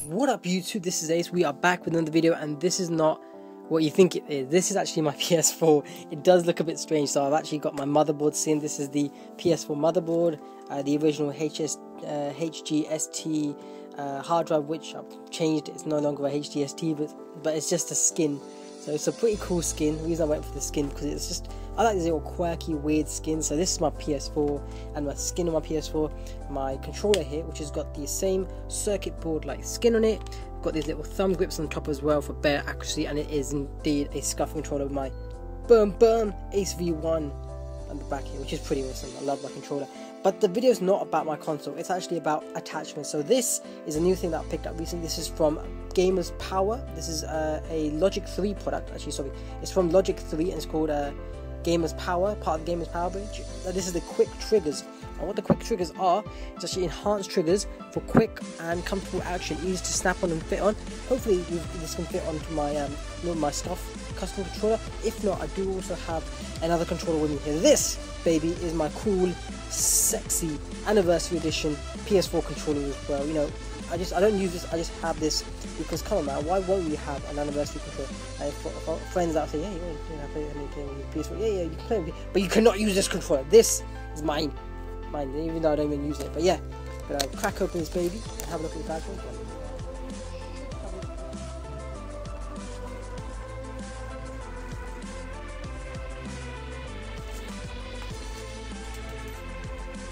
What up YouTube, this is Ace. We are back with another video, and this is not what you think it is. This is actually my PS4. It does look a bit strange, so I've actually got my motherboard seen. This is the PS4 motherboard, the original HGST hard drive, which I've changed. It's no longer a HGST, but it's just a skin. So it's a pretty cool skin. The reason I went for the skin because it's just, I like this little quirky, weird skin. So this is my PS4 and my skin on my PS4. My controller here, which has got the same circuit board like skin on it. Got these little thumb grips on top as well for better accuracy, and it is indeed a scuff controller with my AceV1 on the back here, which is pretty awesome. I love my controller. But the video is not about my console, it's actually about attachments. So this is a new thing that I picked up recently. This is from Gamers Power. This is a Logic3 product, actually, sorry. It's from Logic3 and it's called Gamers Power, part of the Gamers Power bridge. This is the quick triggers. And what the quick triggers are, is actually enhanced triggers for quick and comfortable action, easy to snap on and fit on. Hopefully this can fit onto my my stuff custom controller. If not, I do also have another controller with me here. This baby is my cool, sexy anniversary edition PS4 controller as well. You know, I don't use this, I just have this because, come on man, why won't we have an anniversary controller? And for friends out there, yeah, you want to play with PS4, yeah, you can play with it, but you cannot use this controller. This is mine, even though I don't even use it. But yeah, but crack open this baby and have a look at the back one.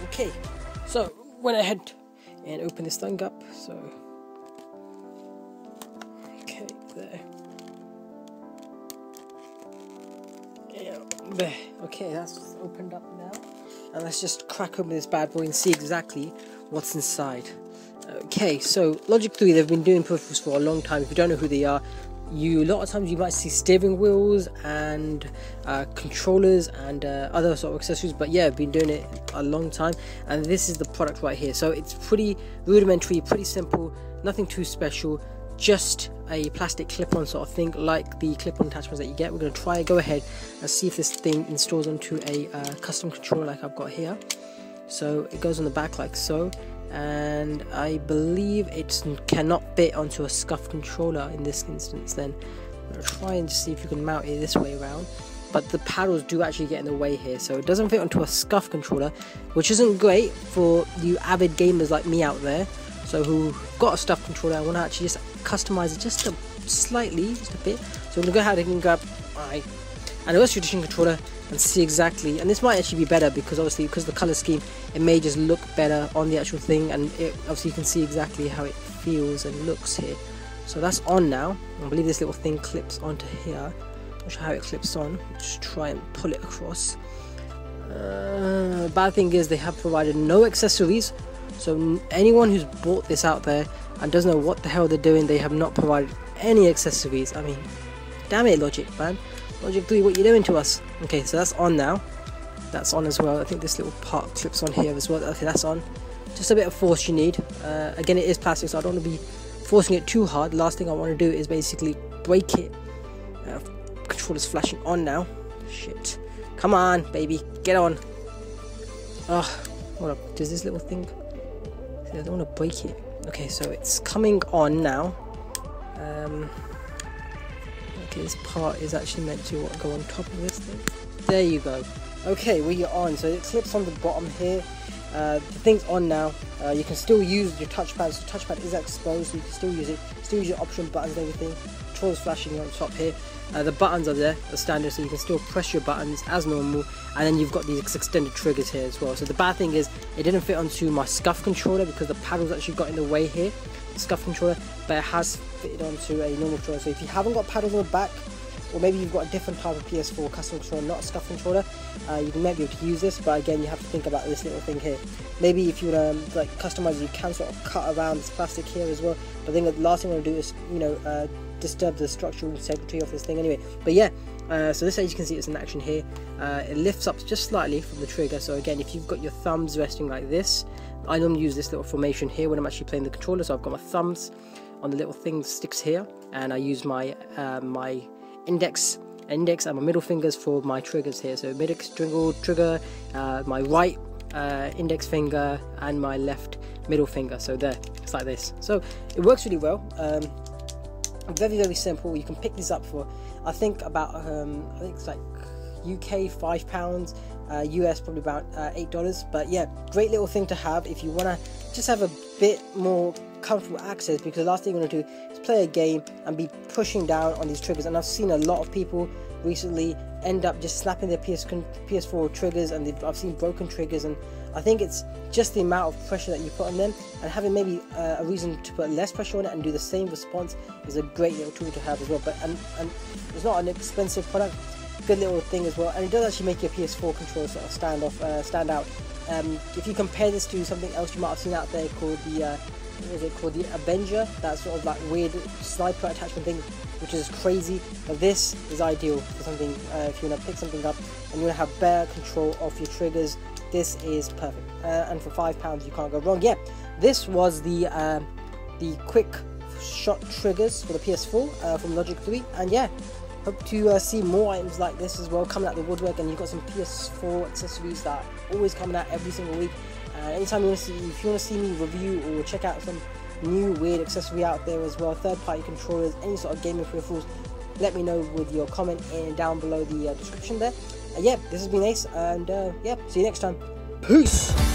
Okay, so went ahead and open this thing up. So okay, there. Yeah, there. Okay, that's opened up now. And let's just crack open this bad boy and see exactly what's inside. Okay, so Logic3, they've been doing peripherals for a long time. If you don't know who they are, a lot of times you might see steering wheels and controllers and other sort of accessories, but yeah, I've been doing it a long time, and this is the product right here. So it's pretty rudimentary, pretty simple, nothing too special, just a plastic clip-on sort of thing, like the clip-on attachments that you get. We're going to go ahead and see if this thing installs onto a custom controller like I've got here. So it goes on the back like so, and I believe it cannot fit onto a scuff controller in this instance. Then I'm going to try and see if you can mount it this way around, but the paddles do actually get in the way here, so it doesn't fit onto a scuff controller, which isn't great for you avid gamers like me out there, so who got a stuff controller and want to actually just customize it just a bit. So I'm going to go ahead and grab my anniversary edition controller and see exactly, and this might actually be better because obviously because of the color scheme it may just look better on the actual thing, and obviously you can see exactly how it feels and looks here. So that's on now. I believe this little thing clips onto here. Not sure how it clips on. Just try and pull it across. Bad thing is they have provided no accessories, so anyone who's bought this out there and doesn't know what the hell they're doing, they have not provided any accessories. I mean, damn it, Logic, man. Logic3, what you doing to us? Okay, so that's on now. That's on as well. I think this little part clips on here as well. Okay, that's on. Just a bit of force you need. Again, it is plastic, so I don't want to be forcing it too hard. Last thing I want to do is basically break it. Controller's flashing on now. Shit. Come on, baby. Get on. Oh, hold up. Does this little thing... I don't want to break it. Okay, so it's coming on now. Okay, this part is actually meant to go on top of this thing. There you go. Okay, we are on. So it clips on the bottom here. The thing's on now. You can still use your touchpad. So the touchpad is exposed, so you can still use it. Still use your option buttons and everything. Controls flashing on top here. The buttons are there, the standard, so you can still press your buttons as normal. And then you've got these extended triggers here as well. So the bad thing is it didn't fit onto my scuff controller because the paddles actually got in the way here. The scuff controller, but it has fitted onto a normal controller. So if you haven't got paddles on the back, or maybe you've got a different type of PS4 custom controller, not a scuff controller, you might be able to use this. But again, you have to think about this little thing here. Maybe if you want to like customize it, you can sort of cut around this plastic here as well. But I think the last thing I want to do is, you know, disturb the structural integrity of this thing anyway. But yeah, so this, as you can see, it's in action here. It lifts up just slightly from the trigger. So again, if you've got your thumbs resting like this, I normally use this little formation here when I'm actually playing the controller. So I've got my thumbs on the little thing sticks here, and I use my my index and my middle fingers for my triggers here. So index trigger, my right index finger and my left middle finger. So there, it's like this. So it works really well. Very simple. You can pick these up for I think about I think it's like UK £5, US probably about $8. But yeah, great little thing to have if you want to just have a bit more comfortable access, because the last thing you want to do is play a game and be pushing down on these triggers. And I've seen a lot of people recently end up just snapping their PS4 triggers, and I've seen broken triggers. And I think it's just the amount of pressure that you put on them, and having maybe a reason to put less pressure on it and do the same response is a great little tool to have as well. But and it's not an expensive product, good little thing as well, and it does actually make your PS4 controller sort of stand out. If you compare this to something else you might have seen out there called the what was it called, the Avenger, that sort of like weird sniper attachment thing, which is crazy. But this is ideal for something if you want to pick something up and you want to have better control of your triggers. This is perfect, and for £5 you can't go wrong. Yeah, this was the quick shot triggers for the PS4 from Logic 3, and yeah, hope to see more items like this as well coming out the woodwork. And you've got some PS4 accessories that are always coming out every single week. Anytime you want to see, if you want to see me review or check out some new weird accessory out there as well, third-party controllers, any sort of gaming peripherals, let me know with your comment down below the description there. Yeah, this has been Ace, and yeah, see you next time. Peace.